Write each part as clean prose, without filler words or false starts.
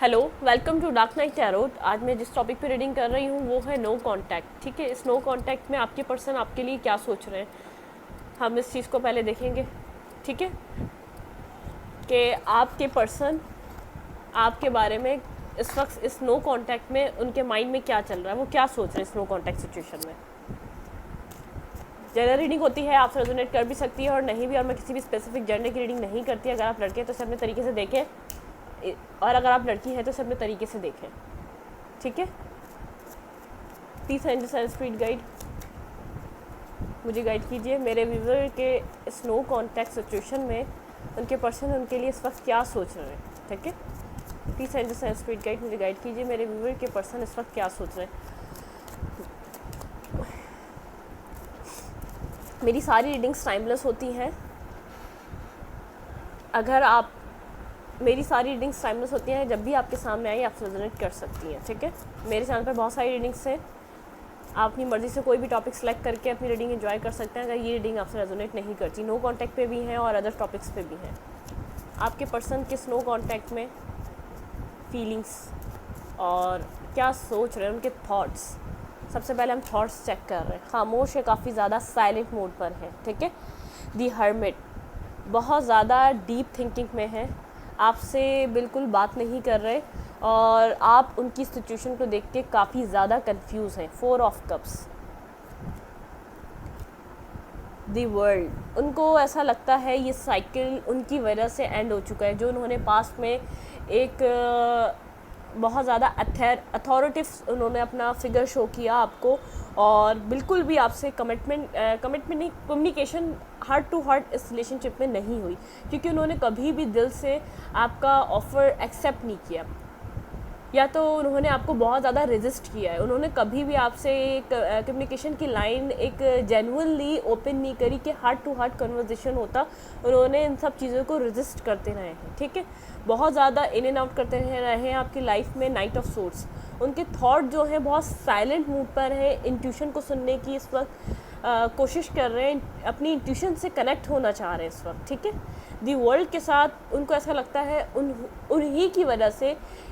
Hello, welcome to Dark Knight Tarot. आज मैं जिस टॉपिक पे रीडिंग कर रही हूँ वो है नो कांटेक्ट। ठीक है, इस नो कांटेक्ट में आपके पर्सन आपके लिए क्या सोच रहे हैं, हम इस चीज़ को पहले देखेंगे। ठीक है, कि आपके पर्सन आपके बारे में इस वक्त इस नो कांटेक्ट में उनके माइंड में क्या चल रहा है, वो क्या सोच रहे हैं इस नो कांटेक्ट सिचुएशन में। जनरल रीडिंग होती है, आप रेजोनेट कर भी सकती है और नहीं भी, और मैं किसी भी स्पेसिफिक जेंडर की रीडिंग नहीं करती। अगर आप लड़के हैं तो सब अपने तरीके से देखें, और अगर आप लड़की हैं तो सब अपने तरीके से देखें। ठीक है, प्लीज़ एंजल स्पिरिट गाइड मुझे गाइड कीजिए। मेरे व्यूवर के इस नो कॉन्टैक्ट सिचुएशन में उनके पर्सन उनके लिए इस वक्त क्या सोच रहे हैं। ठीक है, प्लीज़ एंजल स्पिरिट गाइड मुझे गाइड कीजिए। मेरे व्यूवर के पर्सन इस वक्त क्या सोच रहे हैं। मेरी सारी रीडिंग्स टाइमलेस होती हैं। अगर आप मेरी सारी रीडिंग्स टाइमलेस होती हैं, जब भी आपके सामने आई आप रेजोनेट कर सकती हैं। ठीक है, मेरे चैनल पर बहुत सारी रीडिंग्स हैं, आप अपनी मर्ज़ी से कोई भी टॉपिक सेलेक्ट करके अपनी रीडिंग एंजॉय कर सकते हैं। अगर ये रीडिंग आपसे रेजोनेट नहीं करती, नो कांटेक्ट पे भी हैं और अदर टॉपिक्स पे भी हैं। आपके पर्सन किस नो कांटेक्ट में फीलिंग्स और क्या सोच रहे हैं, उनके थॉट्स। सबसे पहले हम थॉट्स चेक कर रहे हैं। खामोश है, काफ़ी ज़्यादा साइलेंट मोड पर है। ठीक है, दी हर्मिट बहुत ज़्यादा डीप थिंकिंग में है, आपसे बिल्कुल बात नहीं कर रहे और आप उनकी सिचुएशन को देख के काफ़ी ज़्यादा कंफ्यूज हैं। 4 ऑफ कप्स, दी वर्ल्ड, उनको ऐसा लगता है ये साइकिल उनकी वजह से एंड हो चुका है। जो उन्होंने पास्ट में एक बहुत ज़्यादा अथॉरिटिव उन्होंने अपना फिगर शो किया आपको, और बिल्कुल भी आपसे कमिटमेंट नहीं, कम्युनिकेशन हार्ट टू हार्ट इस रिलेशनशिप में नहीं हुई, क्योंकि उन्होंने कभी भी दिल से आपका ऑफ़र एक्सेप्ट नहीं किया, या तो उन्होंने आपको बहुत ज़्यादा रेजिस्ट किया है। उन्होंने कभी भी आपसे एक कम्युनिकेशन की लाइन एक जेन्युइनली ओपन नहीं करी कि हार्ट टू हार्ट कन्वर्सेशन होता। उन्होंने इन सब चीज़ों को रेजिस्ट करते रहे हैं। ठीक है, बहुत ज़्यादा इन एंड आउट करते रहे हैं आपकी लाइफ में। नाइट ऑफ सोर्ट्स, उनके थॉट जो है बहुत साइलेंट मूड पर है। इंट्यूशन को सुनने की इस वक्त कोशिश कर रहे हैं, अपनी इंट्यूशन से कनेक्ट होना चाह रहे हैं इस वक्त। ठीक है, दी वर्ल्ड के साथ उनको ऐसा लगता है उन्हीं की वजह से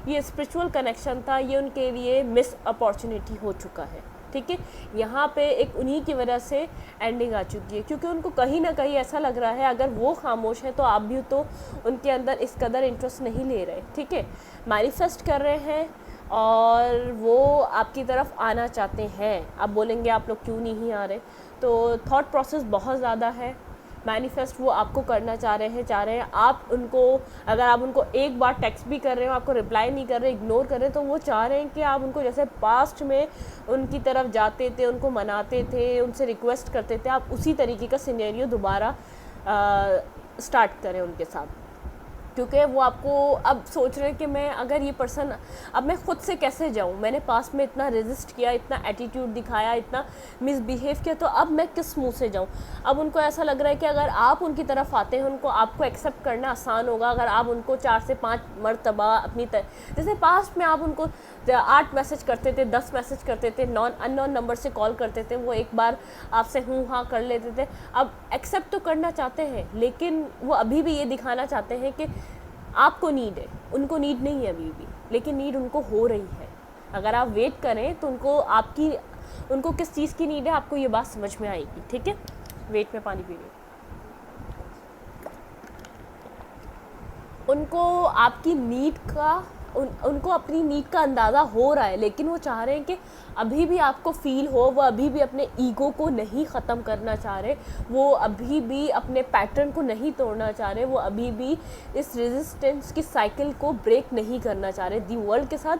ये स्पिरिचुअल कनेक्शन था, ये उनके लिए मिस अपॉर्चुनिटी हो चुका है। ठीक है, यहाँ पे एक उन्हीं की वजह से एंडिंग आ चुकी है, क्योंकि उनको कहीं ना कहीं ऐसा लग रहा है अगर वो खामोश है तो आप भी तो उनके अंदर इस कदर इंटरेस्ट नहीं ले रहे। ठीक है, मैनिफेस्ट कर रहे हैं और वो आपकी तरफ आना चाहते हैं। आप बोलेंगे आप लोग क्यों नहीं आ रहे, तो थॉट प्रोसेस बहुत ज़्यादा है। मैनिफेस्ट वो आपको करना चाह रहे हैं आप उनको, अगर आप उनको एक बार टेक्स्ट भी कर रहे हो, आपको रिप्लाई नहीं कर रहे, इग्नोर कर रहे हैं, तो वो चाह रहे हैं कि आप उनको जैसे पास्ट में उनकी तरफ जाते थे, उनको मनाते थे, उनसे रिक्वेस्ट करते थे, आप उसी तरीके का सिनेरियो दोबारा स्टार्ट करें उनके साथ। क्योंकि वो आपको अब सोच रहे हैं कि मैं अगर ये पर्सन, अब मैं ख़ुद से कैसे जाऊँ, मैंने पास्ट में इतना रेजिस्ट किया, इतना एटीट्यूड दिखाया, इतना मिसबिहेव किया, तो अब मैं किस मुंह से जाऊँ। अब उनको ऐसा लग रहा है कि अगर आप उनकी तरफ आते हैं, उनको आपको एक्सेप्ट करना आसान होगा। अगर आप उनको 4 से 5 मरतबा अपनी जैसे पास्ट में आप उनको 8 मैसेज करते थे, 10 मैसेज करते थे, अननोन नंबर से कॉल करते थे, वो एक बार आपसे हूँ हाँ कर लेते थे। अब एक्सेप्ट तो करना चाहते हैं, लेकिन वो अभी भी ये दिखाना चाहते हैं कि आपको नीड है, उनको नीड नहीं है अभी भी, लेकिन नीड उनको हो रही है। अगर आप वेट करें तो उनको किस चीज़ की नीड है, आपको ये बात समझ में आएगी। ठीक है, वेट में पानी पी लीजिए। उनको आपकी नीड का उनको अपनी नीड का अंदाज़ा हो रहा है, लेकिन वो चाह रहे हैं कि अभी भी आपको फील हो। वो अभी भी अपने ईगो को नहीं ख़त्म करना चाह रहे, वो अभी भी अपने पैटर्न को नहीं तोड़ना चाह रहे, वो अभी भी इस रेजिस्टेंस की साइकिल को ब्रेक नहीं करना चाह रहे। दी वर्ल्ड के साथ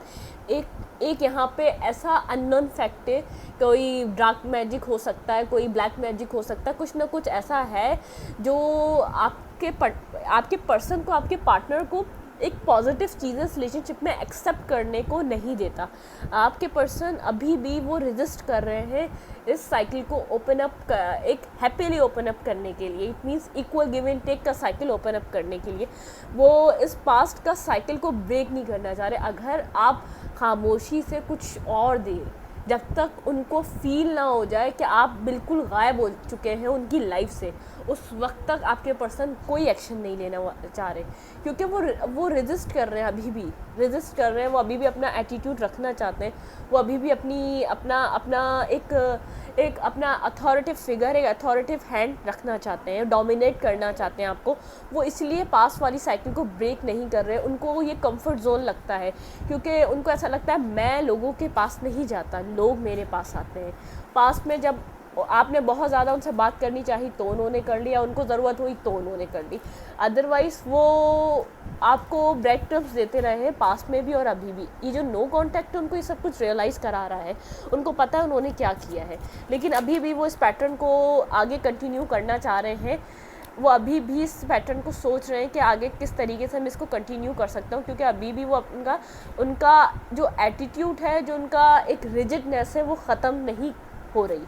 एक यहाँ पे ऐसा अननोन फैक्ट है, कोई डार्क मैजिक हो सकता है, कोई ब्लैक मैजिक हो सकता है, कुछ ना कुछ ऐसा है जो आपके पर्सन को, आपके पार्टनर को एक पॉजिटिव चीज़ें इस रिलेशनशिप में एक्सेप्ट करने को नहीं देता। आपके पर्सन अभी भी वो रेजिस्ट कर रहे हैं इस साइकिल को ओपन अप, एक हैप्पीली ओपन अप करने के लिए। It means equal give and take का साइकिल ओपन अप करने के लिए वो इस पास्ट का साइकिल को ब्रेक नहीं करना चाह रहे। अगर आप खामोशी से कुछ और देर जब तक उनको फील ना हो जाए कि आप बिल्कुल गायब हो चुके हैं उनकी लाइफ से, उस वक्त तक आपके पर्सन कोई एक्शन नहीं लेना चाह रहे, क्योंकि वो रेजिस्ट कर रहे हैं, अभी भी रेजिस्ट कर रहे हैं, वो अभी भी अपना एटीट्यूड रखना चाहते हैं, वो अभी भी अपना एक अपना अथॉरिटिव फिगर, एक अथॉरिटिव हैंड रखना चाहते हैं, डोमिनेट करना चाहते हैं आपको। वो इसलिए पास वाली साइकिल को ब्रेक नहीं कर रहे, उनको ये कंफर्ट जोन लगता है, क्योंकि उनको ऐसा लगता है मैं लोगों के पास नहीं जाता, लोग मेरे पास आते हैं। पास में जब आपने बहुत ज़्यादा उनसे बात करनी चाहिए तो उन्होंने कर लिया, उनको ज़रूरत हुई तो उन्होंने कर ली, अदरवाइज़ वो आपको ब्रेड क्रम्स देते रहे हैं पास में भी और अभी भी। ये जो नो कांटेक्ट है उनको ये सब कुछ रियलाइज़ करा रहा है, उनको पता है उन्होंने क्या किया है, लेकिन अभी भी वो इस पैटर्न को आगे कंटिन्यू करना चाह रहे हैं। वो अभी भी इस पैटर्न को सोच रहे हैं कि आगे किस तरीके से मैं इसको कंटिन्यू कर सकता हूँ, क्योंकि अभी भी वो उनका जो एटीट्यूड है, जो उनका एक रिजिडनेस है, वो ख़त्म नहीं हो रही।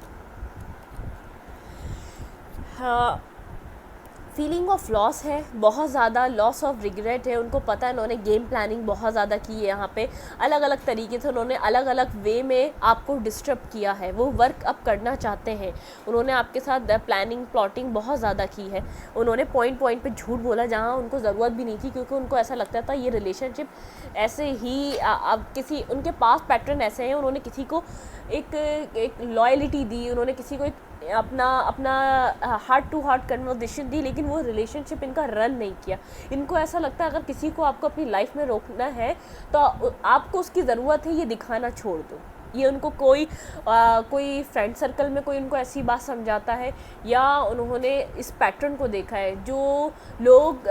फीलिंग ऑफ लॉस है, बहुत ज़्यादा लॉस ऑफ रिग्रेट है। उनको पता है उन्होंने गेम प्लानिंग बहुत ज़्यादा की है, यहाँ पे अलग अलग तरीके से उन्होंने अलग अलग वे में आपको डिस्टर्ब किया है। वो वर्क अप करना चाहते हैं, उन्होंने आपके साथ प्लानिंग प्लॉटिंग बहुत ज़्यादा की है। उन्होंने पॉइंट पॉइंट पे झूठ बोला जहाँ उनको ज़रूरत भी नहीं थी, क्योंकि उनको ऐसा लगता था ये रिलेशनशिप ऐसे ही अब किसी उनके पास पैटर्न ऐसे हैं, उन्होंने किसी को एक लॉयलिटी दी, उन्होंने किसी को अपना हार्ट टू हार्ट कन्वर्सेशन दी, लेकिन वो रिलेशनशिप इनका रन नहीं किया। इनको ऐसा लगता है अगर किसी को आपको अपनी लाइफ में रोकना है तो आपको उसकी ज़रूरत है, ये दिखाना छोड़ दो। ये उनको कोई फ्रेंड सर्कल में कोई उनको ऐसी बात समझाता है, या उन्होंने इस पैटर्न को देखा है जो लोग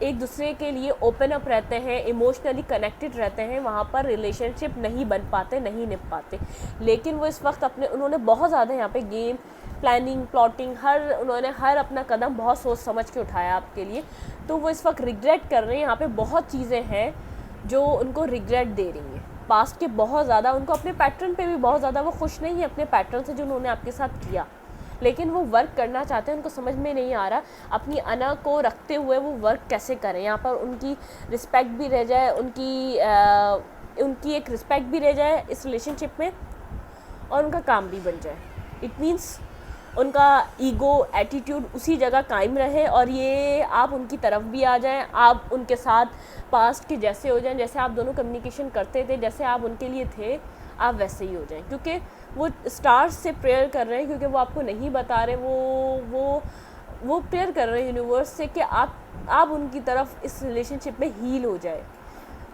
एक दूसरे के लिए ओपन अप रहते हैं, इमोशनली कनेक्टेड रहते हैं, वहाँ पर रिलेशनशिप नहीं बन पाते, नहीं निभ पाते। लेकिन वो इस वक्त उन्होंने बहुत ज़्यादा यहाँ पे गेम प्लानिंग प्लॉटिंग उन्होंने हर अपना कदम बहुत सोच समझ के उठाया आपके लिए, तो वो इस वक्त रिग्रेट कर रहे हैं। यहाँ पे बहुत चीज़ें हैं जो उनको रिग्रेट दे रही हैं पास्ट के, बहुत ज़्यादा। उनको अपने पैटर्न पे भी बहुत ज़्यादा वो खुश नहीं है, अपने पैटर्न से जो उन्होंने आपके साथ किया, लेकिन वो वर्क करना चाहते हैं। उनको समझ में नहीं आ रहा अपनी अना को रखते हुए वो वर्क कैसे करें, यहाँ पर उनकी रिस्पेक्ट भी रह जाए, उनकी एक रिस्पेक्ट भी रह जाए इस रिलेशनशिप में, और उनका काम भी बन जाए। इट मीन्स उनका ईगो एटीट्यूड उसी जगह कायम रहे, और ये आप उनकी तरफ भी आ जाएं, आप उनके साथ पास्ट के जैसे हो जाएं, जैसे आप दोनों कम्युनिकेशन करते थे, जैसे आप उनके लिए थे, आप वैसे ही हो जाएं। क्योंकि वो स्टार्स से प्रेयर कर रहे हैं, क्योंकि वो आपको नहीं बता रहे, वो प्रेयर कर रहे हैं यूनिवर्स से कि आप उनकी तरफ इस रिलेशनशिप में हील हो जाए।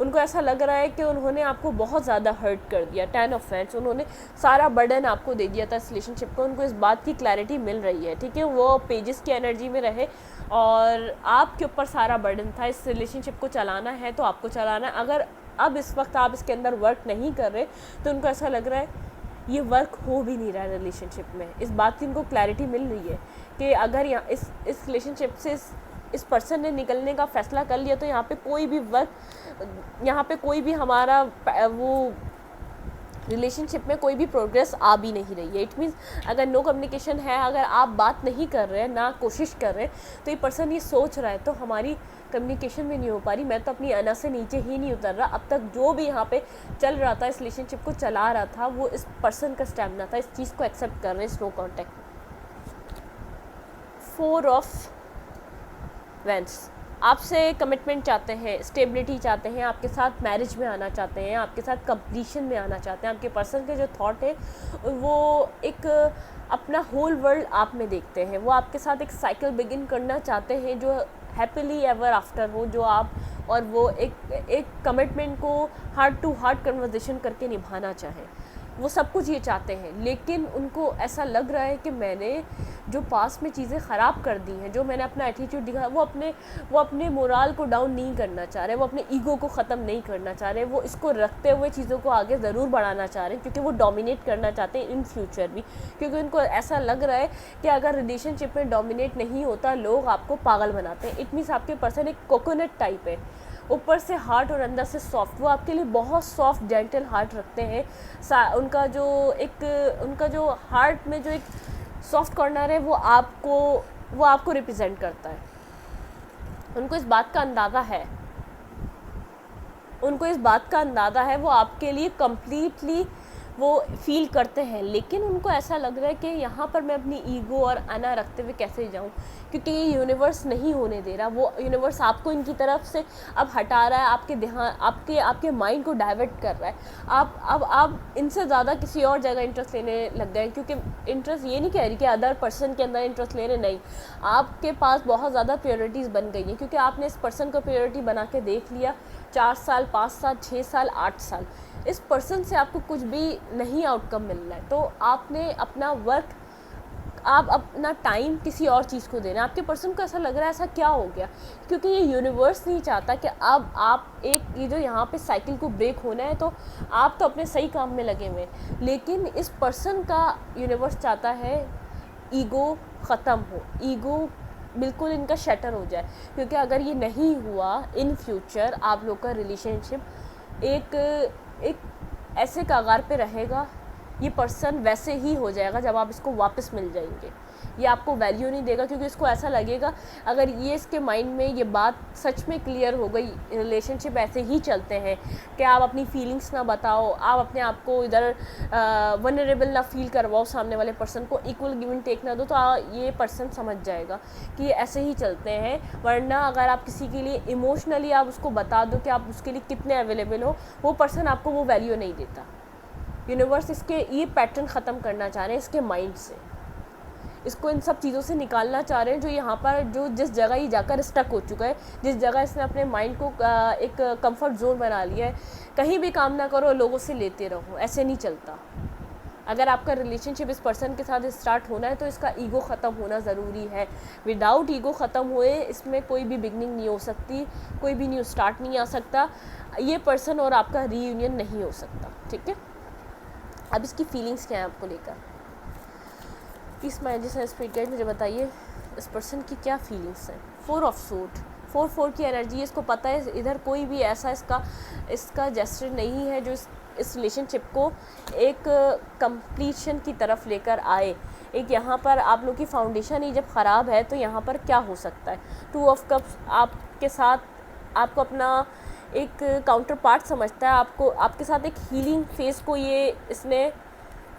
उनको ऐसा लग रहा है कि उन्होंने आपको बहुत ज़्यादा हर्ट कर दिया, 10 ऑफ फैंस, उन्होंने सारा बर्डन आपको दे दिया था इस रिलेशनशिप को। उनको इस बात की क्लैरिटी मिल रही है, ठीक है, वो पेजेस की एनर्जी में रहे और आपके ऊपर सारा बर्डन था। इस रिलेशनशिप को चलाना है तो आपको चलाना है। अगर अब इस वक्त आप इसके अंदर वर्क नहीं कर रहे तो उनको ऐसा लग रहा है ये वर्क हो भी नहीं रहा है रिलेशनशिप में। इस बात की उनको क्लैरिटी मिल रही है कि अगर यहाँ इस रिलेशनशिप से इस पर्सन ने निकलने का फ़ैसला कर लिया तो यहाँ पे कोई भी वर्क, यहाँ पे कोई भी हमारा वो रिलेशनशिप में कोई भी प्रोग्रेस आ भी नहीं रही है। इट मीन्स अगर नो कम्युनिकेशन है, अगर आप बात नहीं कर रहे हैं, ना कोशिश कर रहे हैं, तो ये पर्सन ये सोच रहा है तो हमारी कम्युनिकेशन भी नहीं हो पा रही, मैं तो अपनी अना से नीचे ही नहीं उतर रहा। अब तक जो भी यहाँ पे चल रहा था, इस रिलेशनशिप को चला रहा था, वो इस पर्सन का स्टैमिना था। इस चीज़ को एक्सेप्ट कर रहे हैं, नो कॉन्टैक्ट। 4 ऑफ वेंस, आपसे कमिटमेंट चाहते हैं, स्टेबिलिटी चाहते हैं, आपके साथ मैरिज में आना चाहते हैं, आपके साथ कंप्लीशन में आना चाहते हैं। आपके पर्सन के जो थॉट है वो एक अपना होल वर्ल्ड आप में देखते हैं, वो आपके साथ एक साइकिल बिगिन करना चाहते हैं जो हैप्पीली एवर आफ्टर हो, जो आप और वो एक कमिटमेंट को हार्ट टू हार्ट कन्वर्सेशन करके निभाना चाहें। वो सब कुछ ये चाहते हैं, लेकिन उनको ऐसा लग रहा है कि मैंने जो पास में चीज़ें ख़राब कर दी हैं, जो मैंने अपना एटीट्यूड दिखाया, वो अपने मोराल को डाउन नहीं करना चाह रहे, वो अपने ईगो को ख़त्म नहीं करना चाह रहे, वो इसको रखते हुए चीज़ों को आगे ज़रूर बढ़ाना चाह रहे हैं, क्योंकि वो डोमिनेट करना चाहते हैं इन फ्यूचर भी। क्योंकि उनको ऐसा लग रहा है कि अगर रिलेशनशिप में डोमिनेट नहीं होता, लोग आपको पागल बनाते हैं। इट मीन्स आपके पर्सन एक कोकोनट टाइप है, ऊपर से हार्ट और अंदर से सॉफ्ट। वो आपके लिए बहुत सॉफ्ट जेंटल हार्ट रखते हैं। उनका जो हार्ट में जो एक सॉफ्ट कॉर्नर है वो आपको रिप्रेजेंट करता है। उनको इस बात का अंदाज़ा है, वो आपके लिए कम्प्लीटली वो फील करते हैं, लेकिन उनको ऐसा लग रहा है कि यहाँ पर मैं अपनी ईगो और अना रखते हुए कैसे जाऊँ, क्योंकि ये यूनिवर्स नहीं होने दे रहा। वो यूनिवर्स आपको इनकी तरफ से अब हटा रहा है, आपके ध्यान आपके माइंड को डाइवर्ट कर रहा है। आप इनसे ज़्यादा किसी और जगह इंटरेस्ट लेने लग गए, क्योंकि इंटरेस्ट ये नहीं कह रही कि अदर पर्सन के अंदर इंटरेस्ट ले रहे, नहीं, आपके पास बहुत ज़्यादा प्रायोरिटीज़ बन गई हैं, क्योंकि आपने इस पर्सन को प्रायोरिटी बना के देख लिया। 4 साल, 5 साल, 6 साल, 8 साल इस पर्सन से आपको कुछ भी नहीं आउटकम मिल रहा है, तो आपने अपना वर्क, आप अपना टाइम किसी और चीज़ को देना है। आपके पर्सन को ऐसा लग रहा है ऐसा क्या हो गया, क्योंकि ये यूनिवर्स नहीं चाहता कि अब आप एक ये जो यहाँ पे साइकिल को ब्रेक होना है, तो आप तो अपने सही काम में लगे हुए, लेकिन इस पर्सन का यूनिवर्स चाहता है ईगो ख़त्म हो, ईगो बिल्कुल इनका शटर हो जाए, क्योंकि अगर ये नहीं हुआ इन फ्यूचर आप लोग का रिलेशनशिप एक ऐसे कगार पे रहेगा, ये पर्सन वैसे ही हो जाएगा जब आप इसको वापस मिल जाएंगे। ये आपको वैल्यू नहीं देगा, क्योंकि इसको ऐसा लगेगा, अगर ये इसके माइंड में ये बात सच में क्लियर हो गई, रिलेशनशिप ऐसे ही चलते हैं कि आप अपनी फीलिंग्स ना बताओ, आप अपने आप को इधर वनरेबल ना फील करवाओ, सामने वाले पर्सन को इक्वल गिव एंड टेक ना दो, तो ये पर्सन समझ जाएगा कि ये ऐसे ही चलते हैं। वरना अगर आप किसी के लिए इमोशनली आप उसको बता दो कि आप उसके लिए कितने अवेलेबल हो, वो पर्सन आपको वो वैल्यू नहीं देता। यूनिवर्स इसके ये पैटर्न ख़त्म करना चाह रहे हैं इसके माइंड से, इसको इन सब चीज़ों से निकालना चाह रहे हैं, जो यहाँ पर जो जिस जगह ये जाकर स्टक हो चुका है, जिस जगह इसने अपने माइंड को एक कंफर्ट जोन बना लिया है। कहीं भी काम ना करो, लोगों से लेते रहो, ऐसे नहीं चलता। अगर आपका रिलेशनशिप इस पर्सन के साथ स्टार्ट होना है तो इसका ईगो ख़त्म होना ज़रूरी है। विदाउट ईगो ख़त्म हुए इसमें कोई भी बिगनिंग नहीं हो सकती, कोई भी न्यू स्टार्ट नहीं आ सकता, ये पर्सन और आपका रीयूनियन नहीं हो सकता। ठीक है, अब इसकी फीलिंग्स क्या हैं आपको लेकर, प्लीज़ माय जिस स्पिरिट गाइड मुझे बताइए इस पर्सन की क्या फीलिंग्स हैं। 4 ऑफ सूट, 4 की एनर्जी, इसको पता है इधर कोई भी ऐसा इसका जेस्चर नहीं है जो इस रिलेशनशिप को एक कंप्लीशन की तरफ लेकर आए। एक यहाँ पर आप लोग की फाउंडेशन ही जब ख़राब है तो यहाँ पर क्या हो सकता है। 2 ऑफ कप्स आपके साथ आपको अपना एक काउंटर पार्ट समझता है, आपको आपके साथ एक हीलिंग फेज़ को ये इसने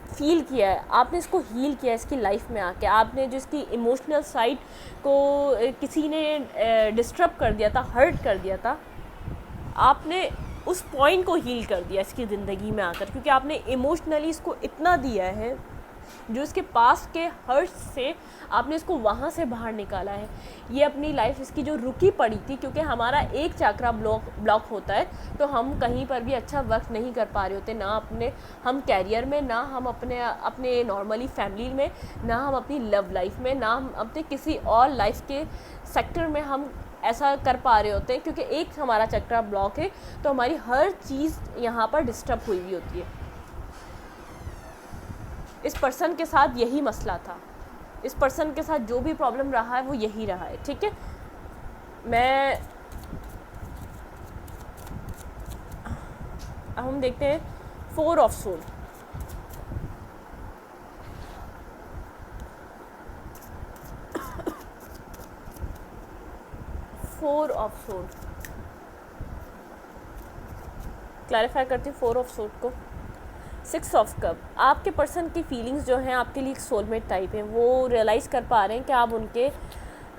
फील किया है, आपने इसको हील किया है इसकी लाइफ में आके। आपने जो इसकी इमोशनल साइड को किसी ने डिस्टर्ब कर दिया था, हर्ट कर दिया था, आपने उस पॉइंट को हील कर दिया इसकी ज़िंदगी में आकर, क्योंकि आपने इमोशनली इसको इतना दिया है, जो इसके पास के हर्ट से आपने इसको वहाँ से बाहर निकाला है। ये अपनी लाइफ इसकी जो रुकी पड़ी थी, क्योंकि हमारा एक चक्रा ब्लॉक होता है तो हम कहीं पर भी अच्छा वर्क नहीं कर पा रहे होते, ना हम कैरियर में, ना हम अपने नॉर्मली फैमिली में, ना हम अपनी लव लाइफ में, ना हम अपने किसी और लाइफ के सेक्टर में हम ऐसा कर पा रहे होते हैं, क्योंकि एक हमारा चक्रा ब्लॉक है तो हमारी हर चीज़ यहाँ पर डिस्टर्ब हुई हुई होती है। इस पर्सन के साथ यही मसला था, इस पर्सन के साथ जो भी प्रॉब्लम रहा है वो यही रहा है। ठीक है, हम देखते हैं 4 ऑफ सोल। क्लैरिफाई करती हूँ 4 ऑफ सोल को। 6 ऑफ कप, आपके पर्सन की फीलिंग्स जो हैं आपके लिए सोलमेट टाइप है, वो रियलाइज़ कर पा रहे हैं कि आप उनके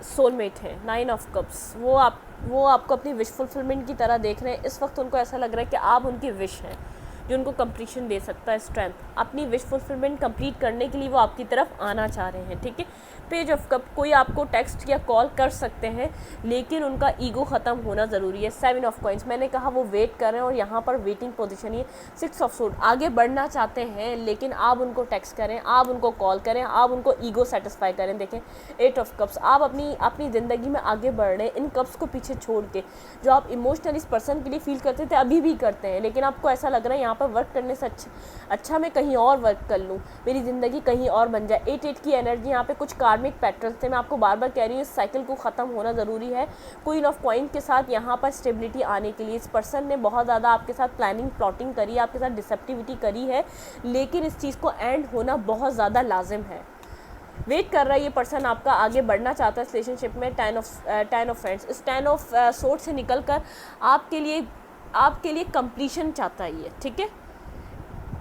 सोलमेट हैं। 9 ऑफ कप्स, वो आपको अपनी विश फुलफिलमेंट की तरह देख रहे हैं। इस वक्त उनको ऐसा लग रहा है कि आप उनकी विश हैं, जो उनको कंप्लीशन दे सकता है, स्ट्रेंथ। अपनी विश फुलफिलमेंट कंप्लीट करने के लिए वो आपकी तरफ आना चाह रहे हैं। ठीक है, पेज ऑफ कप, कोई आपको टेक्स्ट या कॉल कर सकते हैं, लेकिन उनका ईगो ख़त्म होना ज़रूरी है। 7 ऑफ कॉइंस, मैंने कहा वो वेट कर रहे हैं और यहाँ पर वेटिंग पोजीशन ही है। 6 ऑफ सूट, आगे बढ़ना चाहते हैं लेकिन आप उनको टेक्स्ट करें, आप उनको कॉल करें, आप उनको ईगो सेटिस्फाई करें। देखें 8 ऑफ कप्स, आप अपनी ज़िंदगी में आगे बढ़ रहे हैं, इन कप्स को पीछे छोड़ के। जो आप इमोशनली इस पर्सन के लिए फील करते थे अभी भी करते हैं, लेकिन आपको ऐसा लग रहा है यहाँ पर वर्क करने से अच्छा मैं कहीं और वर्क कर लूँ, मेरी ज़िंदगी कहीं और बन जाए। 8 की एनर्जी, यहाँ पे कुछ कार्मिक पैटर्न्स थे, मैं आपको बार बार कह रही हूँ इस साइकिल को ख़त्म होना ज़रूरी है। क्वीन ऑफ कॉइन के साथ यहाँ पर स्टेबिलिटी आने के लिए इस पर्सन ने बहुत ज़्यादा आपके साथ प्लानिंग प्लॉटिंग करी है, आपके साथ डिसेप्टिविटी करी है, लेकिन इस चीज़ को एंड होना बहुत ज़्यादा लाजिम है। वेट कर रहा है ये पर्सन, आपका आगे बढ़ना चाहता है इस रिलेशनशिप में। 10 ऑफ फ्रेंड्स, इस 10 ऑफ सोर्ड से निकल कर आपके लिए कंप्लीशन चाहता है ये। ठीक है,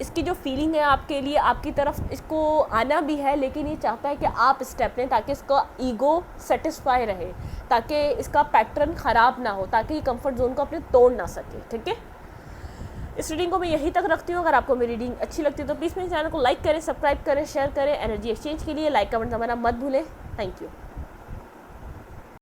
इसकी जो फीलिंग है आपके लिए, आपकी तरफ इसको आना भी है, लेकिन ये चाहता है कि आप स्टेप लें ताकि इसका ईगो सेटिस्फाई रहे, ताकि इसका पैटर्न ख़राब ना हो, ताकि ये कंफर्ट जोन को अपने तोड़ ना सके। ठीक है, इस रीडिंग को मैं यहीं तक रखती हूँ। अगर आपको मेरी रीडिंग अच्छी लगती है तो प्लीज़ मेरे चैनल को लाइक करें, सब्सक्राइब करें, शेयर करें। एनर्जी एक्सचेंज के लिए लाइक कमेंट दबाना मत भूलें। Thank you.